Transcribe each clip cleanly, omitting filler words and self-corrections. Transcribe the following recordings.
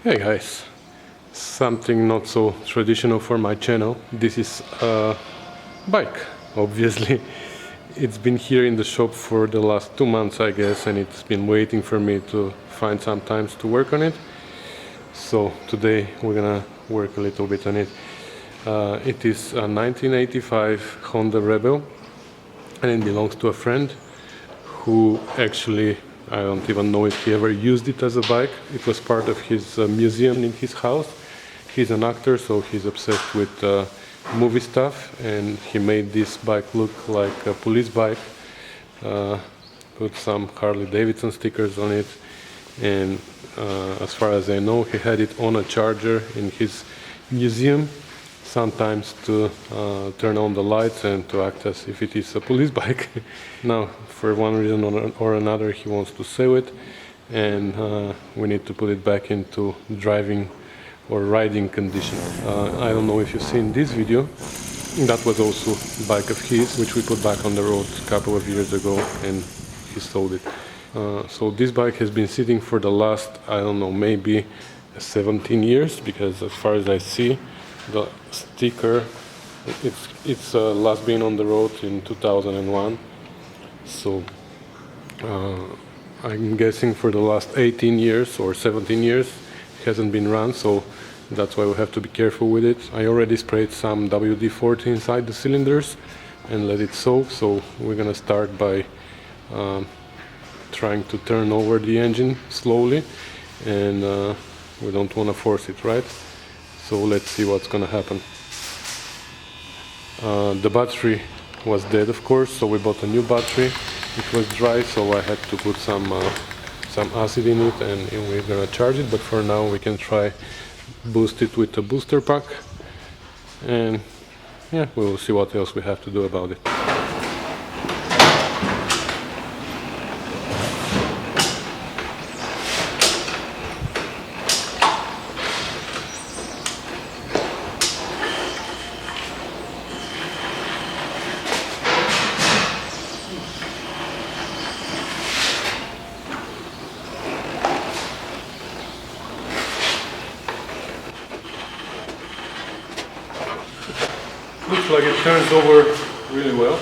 Hey guys, something not so traditional for my channel. This is a bike, obviously. It's been here in the shop for the last 2 months, I guess, and it's been waiting for me to find some time to work on it. So today we're gonna work a little bit on it. It is a 1985 Honda Rebel, and it belongs to a friend who actually, I don't even know if he ever used it as a bike. It was part of his museum in his house. He's an actor, so he's obsessed with movie stuff, and he made this bike look like a police bike. Put some Harley Davidson stickers on it, and as far as I know, he had it on a charger in his museum, sometimes to turn on the lights and to act as if it is a police bike. Now, for one reason or another, he wants to sell it, and we need to put it back into driving or riding condition. I don't know if you've seen this video. That was also a bike of his, which we put back on the road a couple of years ago, and he sold it. So this bike has been sitting for the last, I don't know, maybe 17 years, because as far as I see, the sticker, it's last been on the road in 2001. So I'm guessing for the last 18 years or 17 years it hasn't been run, so that's why we have to be careful with it. I already sprayed some WD-40 inside the cylinders and let it soak, so we're gonna start by trying to turn over the engine slowly, and we don't want to force it, right? So let's see what's gonna happen. The battery was dead, of course, so we bought a new battery. It was dry, so I had to put some acid in it, and we're gonna charge it. But for now, we can try boost it with a booster pack, and yeah, we will see what else we have to do about it. Looks like it turns over really well.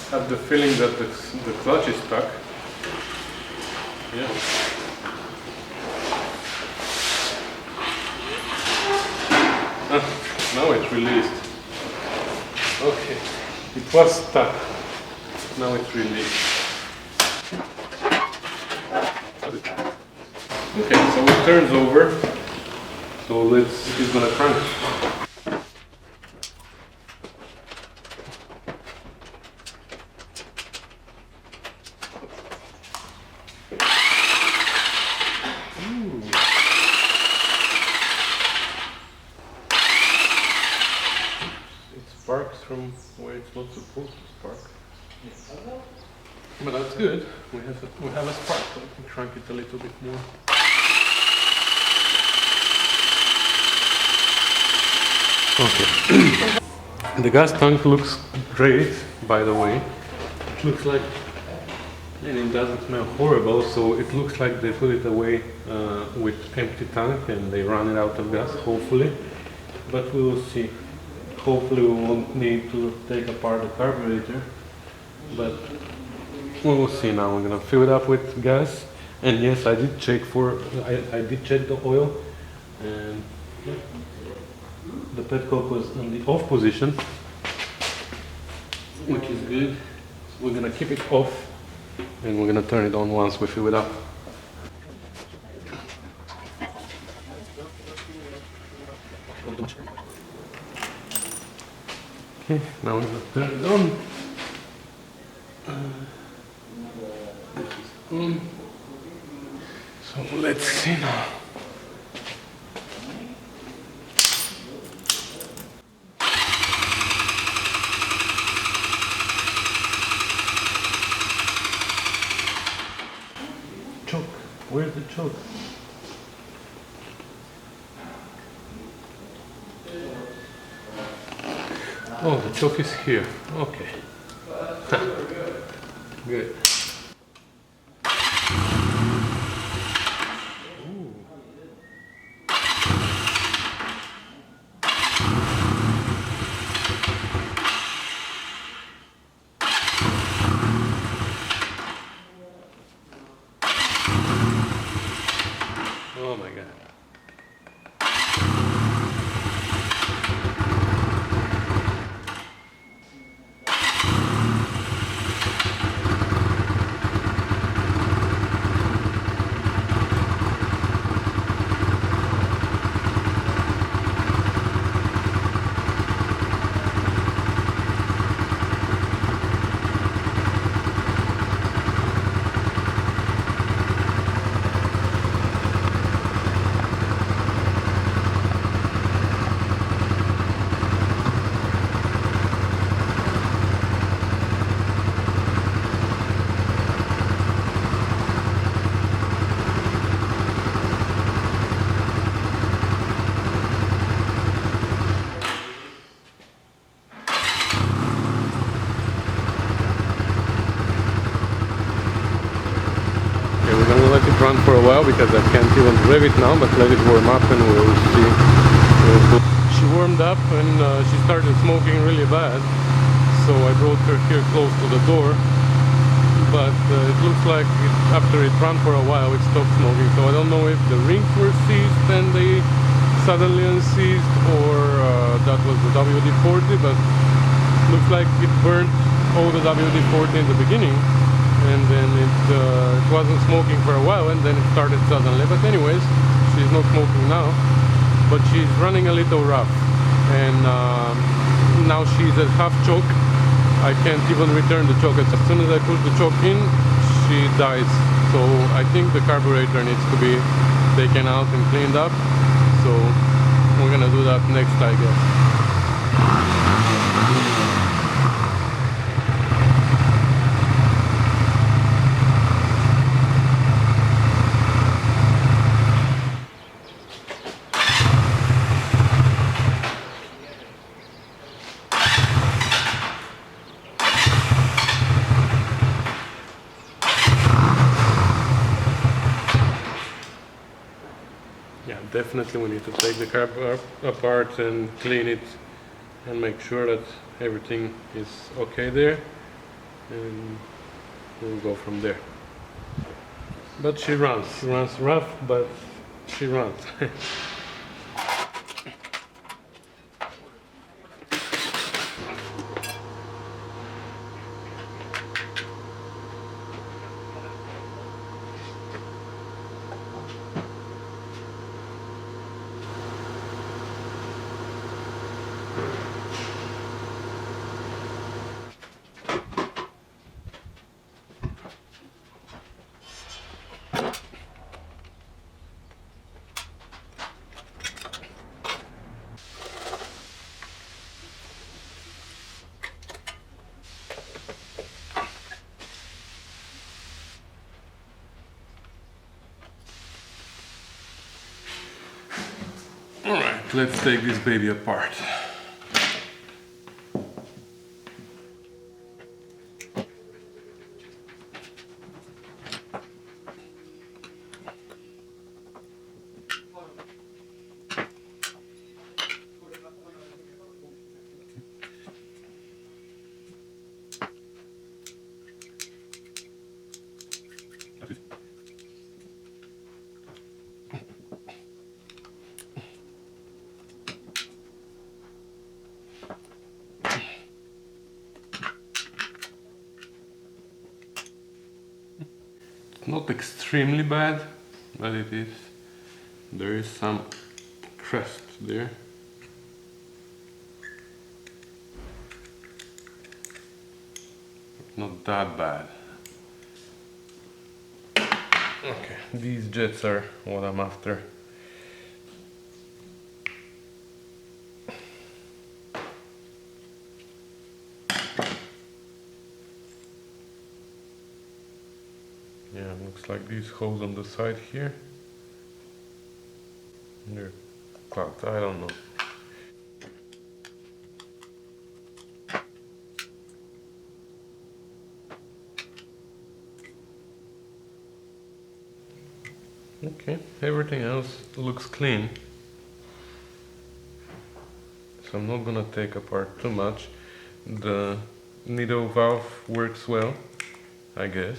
I have the feeling that the clutch is stuck. Yeah. Now it's released. Okay, it was stuck. Now it's released. Okay, so it turns over. So it's gonna crank. Sparks from where it's not supposed to spark. But that's good. We have a spark, so we can crank it a little bit more. Okay. The gas tank looks great, by the way. It looks like, and it doesn't smell horrible, so it looks like they put it away with empty tank and they run it out of gas, hopefully. But we will see. Hopefully we won't need to take apart the carburetor, but we will see now. We're gonna fill it up with gas, and yes, I did check I did check the oil, and yeah, the petcoke was in the off position, which is good. So we're gonna keep it off, and we're gonna turn it on once we fill it up. Okay, now we're gonna turn it on. This is on. So let's see now. Choke. Where's the choke? Oh, the choke is here. Okay. Good. Oh my god. Okay, we're gonna let it run for a while because I can't even rev it now, but let it warm up and we'll see. She warmed up and she started smoking really bad, so I brought her here close to the door. But it looks like after it ran for a while, it stopped smoking. So I don't know if the rings were seized and they suddenly unseized, or that was the WD-40. But looks like it burned all the WD-40 in the beginning, and then it wasn't smoking for a while, and then it started suddenly. But anyways, she's not smoking now, but she's running a little rough, and now she's at half choke. I can't even return the choke. As soon as I push the choke in, she dies. So I think the carburetor needs to be taken out and cleaned up. So we're gonna do that next, I guess. Yeah, definitely we need to take the car apart and clean it and make sure that everything is okay there, and we'll go from there. But she runs rough, but she runs. Alright, let's take this baby apart. Not extremely bad, but it is. There is some crust there. Not that bad. Okay, these jets are what I'm after. Yeah, looks like these holes on the side here. They're clogged, I don't know. Okay, everything else looks clean. So I'm not gonna take apart too much. The needle valve works well, I guess.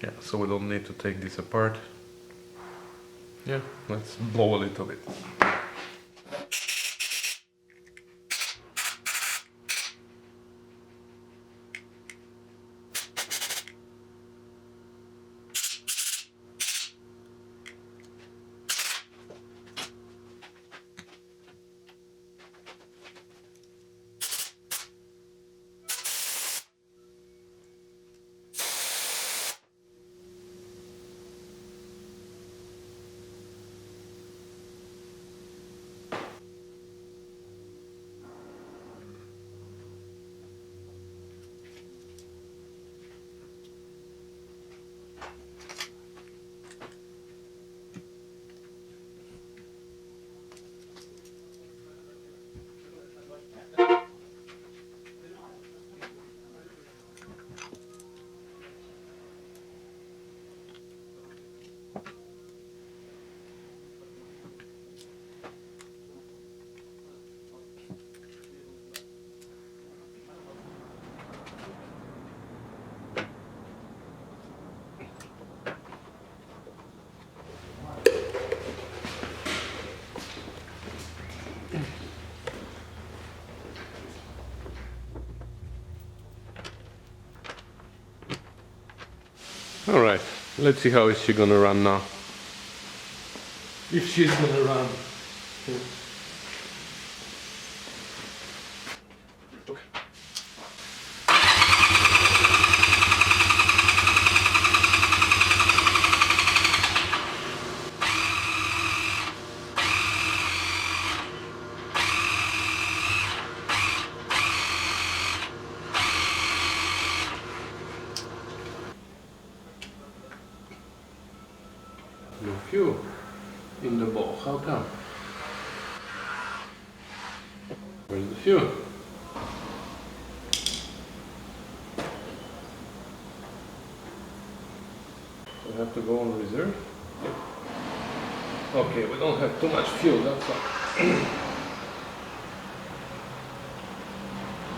Yeah, so we don't need to take this apart. Yeah, let's blow a little bit. Alright, let's see how is she gonna run now. If she's gonna run. No fuel in the bowl. How come? Where's the fuel? We have to go on reserve. Okay, we don't have too much fuel, that's why.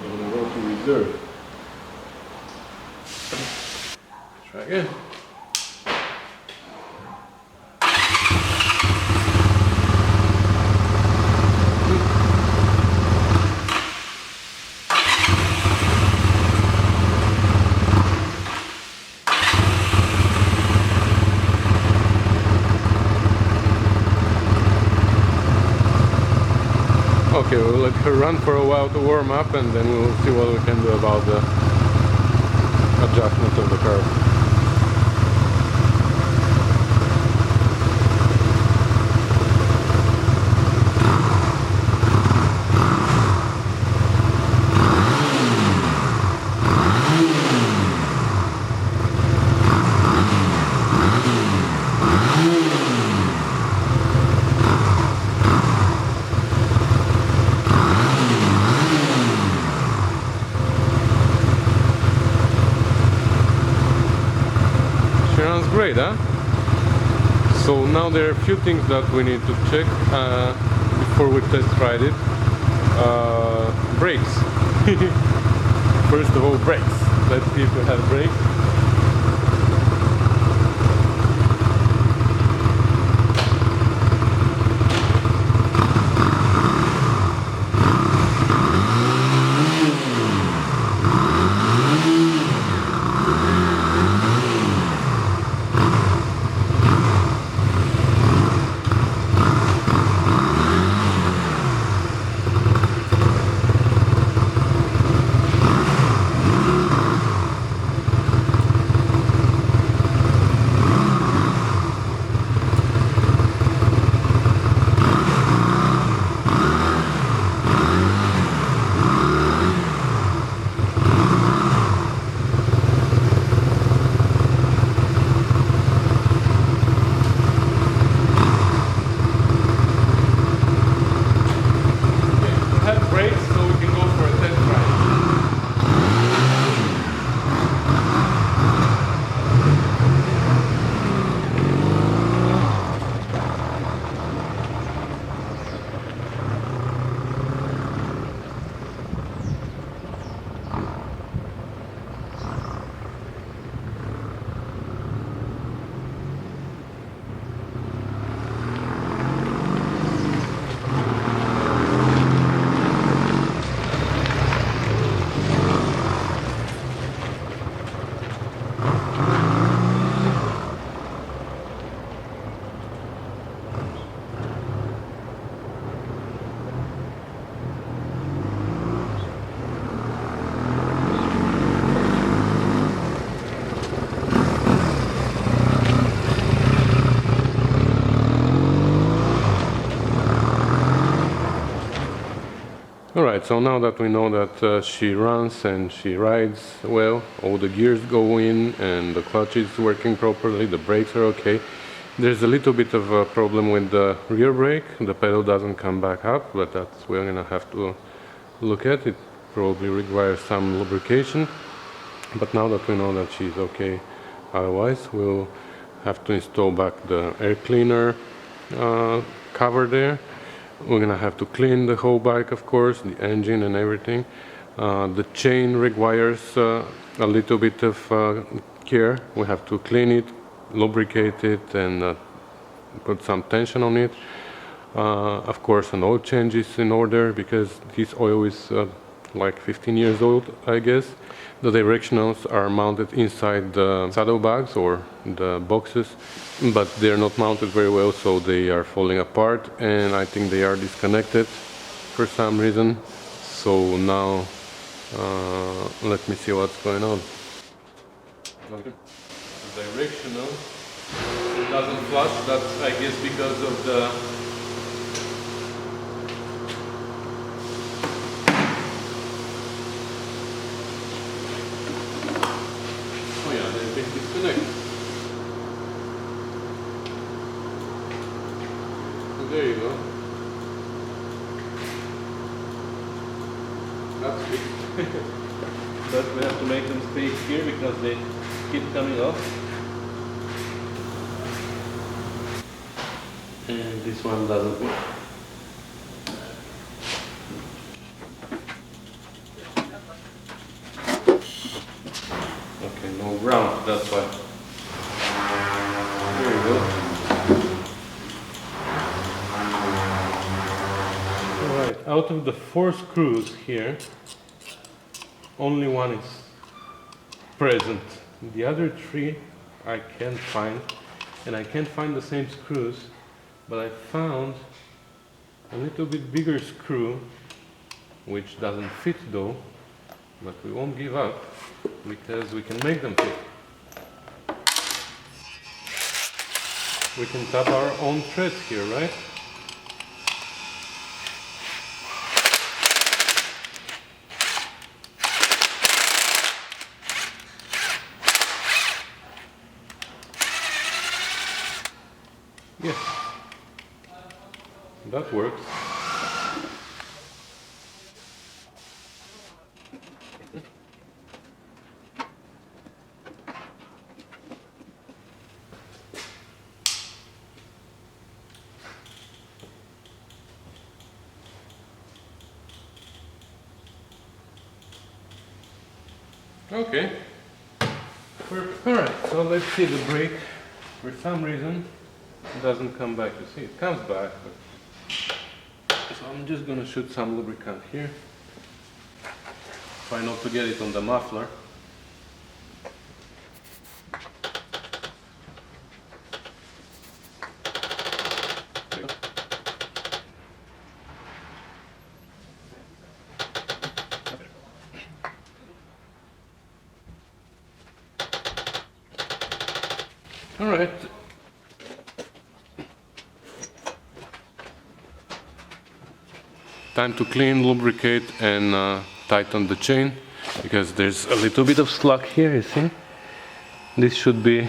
We're gonna go to reserve. Try again. Okay, we'll let her run for a while to warm up and then we'll see what we can do about the adjustment of the curve. Sounds great, huh? So now there are a few things that we need to check before we test ride it. Brakes. First of all, brakes. Let's see if we have brakes. Alright, so now that we know that she runs and she rides well, all the gears go in and the clutch is working properly, the brakes are okay. There's a little bit of a problem with the rear brake, the pedal doesn't come back up, but that's we're gonna have to look at. It probably requires some lubrication, but now that we know that she's okay, otherwise we'll have to install back the air cleaner cover there. We're gonna have to clean the whole bike, of course, the engine and everything. The chain requires a little bit of care. We have to clean it, lubricate it, and put some tension on it. Of course, an oil change is in order because this oil is like 15 years old, I guess. The directionals are mounted inside the saddlebags or the boxes, but they're not mounted very well, so they are falling apart, and I think they are disconnected for some reason. So now, let me see what's going on. Okay. The directional doesn't flush, that's I guess because of the disconnect. There you go. That's fixed. But we have to make them stay here because they keep coming off. And this one doesn't work. Okay, no ground, that's why. There you go. Alright, out of the 4 screws here, only one is present. The other 3 I can't find, and I can't find the same screws, but I found a little bit bigger screw, which doesn't fit though, but we won't give up because we can make them fit. We can tap our own threads here, right? Yes, that works. Okay. Perfect. Alright, so let's see the brake. For some reason it doesn't come back. You see, it comes back, but so I'm just gonna shoot some lubricant here. Try not to get it on the muffler. All right. Time to clean, lubricate, and tighten the chain, because there's a little bit of slack here, you see? This should be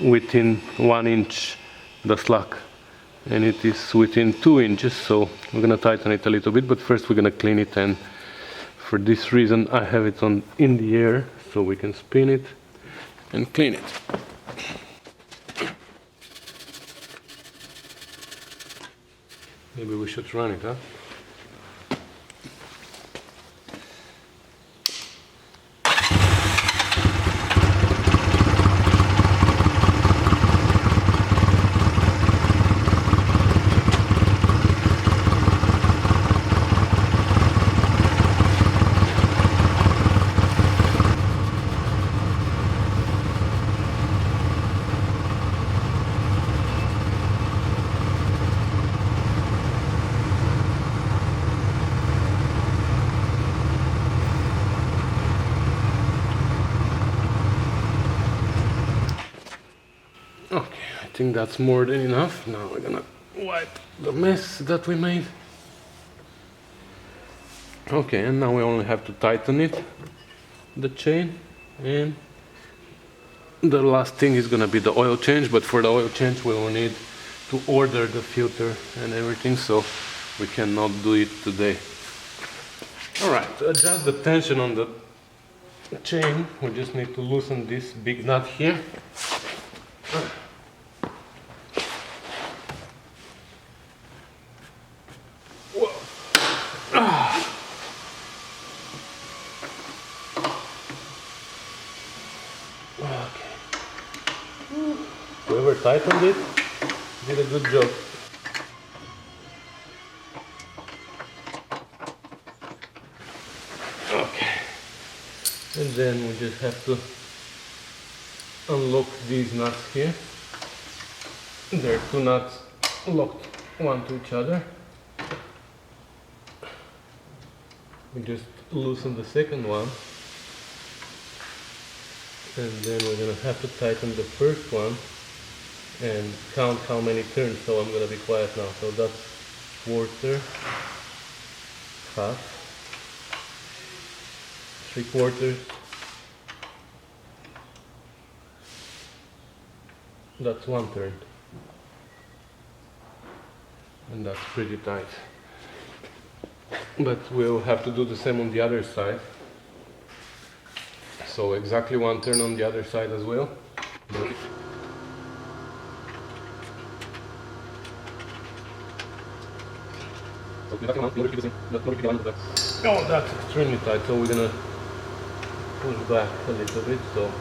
within 1 inch, the slack, and it is within 2 inches, so we're gonna tighten it a little bit, but first we're gonna clean it, and for this reason I have it in the air, so we can spin it and clean it. Maybe we should run it, huh? Okay, I think that's more than enough. Now we're gonna wipe the mess that we made. Okay, and now we only have to tighten it, the chain, and the last thing is gonna be the oil change, but for the oil change we will need to order the filter and everything, so we cannot do it today. Alright, to adjust the tension on the chain, we just need to loosen this big nut here. Whoever tightened it did a good job. Okay. And then we just have to unlock these nuts here. There are two nuts locked one to each other. We just loosen the second one. And then we're gonna have to tighten the first one and count how many turns, so I'm gonna be quiet now. So that's quarter, half, 3/4, that's 1 turn, and that's pretty tight. But we'll have to do the same on the other side. So exactly 1 turn on the other side as well. Oh, that's extremely tight, so we're gonna push back a little bit, so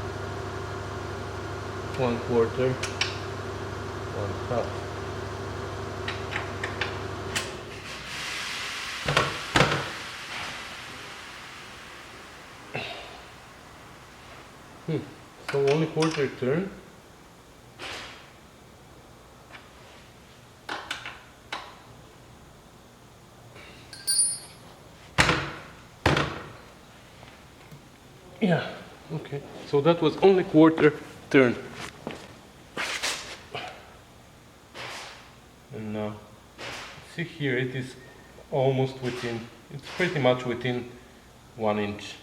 1/4, 1/2. So only quarter turn. Yeah, okay. So that was only quarter turn. And now, see here, it is almost within, it's pretty much within 1 inch,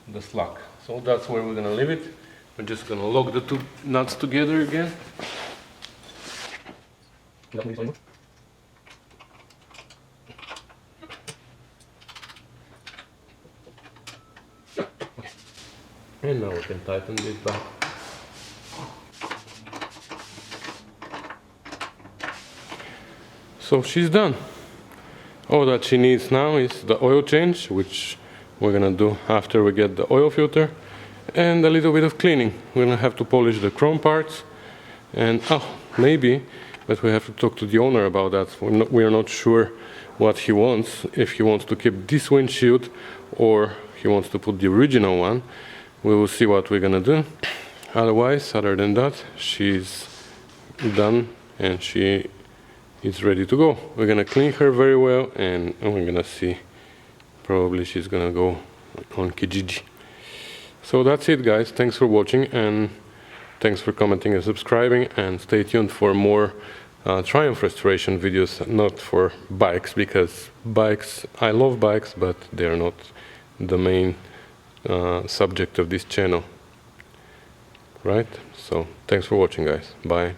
the slack. So that's where we're gonna leave it. We're just gonna lock the two nuts together again. And now we can tighten this back. So she's done. All that she needs now is the oil change, which we're gonna do after we get the oil filter, and a little bit of cleaning. We're gonna have to polish the chrome parts, and maybe, but we have to talk to the owner about that. We're not sure what he wants, if he wants to keep this windshield or he wants to put the original one. We will see what we're gonna do. Otherwise, other than that, she's done and she is ready to go. We're gonna clean her very well, and we're gonna see. Probably she's gonna go on Kijiji. So that's it, guys. Thanks for watching, and thanks for commenting and subscribing, and stay tuned for more Triumph restoration videos, not for bikes, because bikes, I love bikes, but they're not the main subject of this channel, right? So thanks for watching, guys. Bye.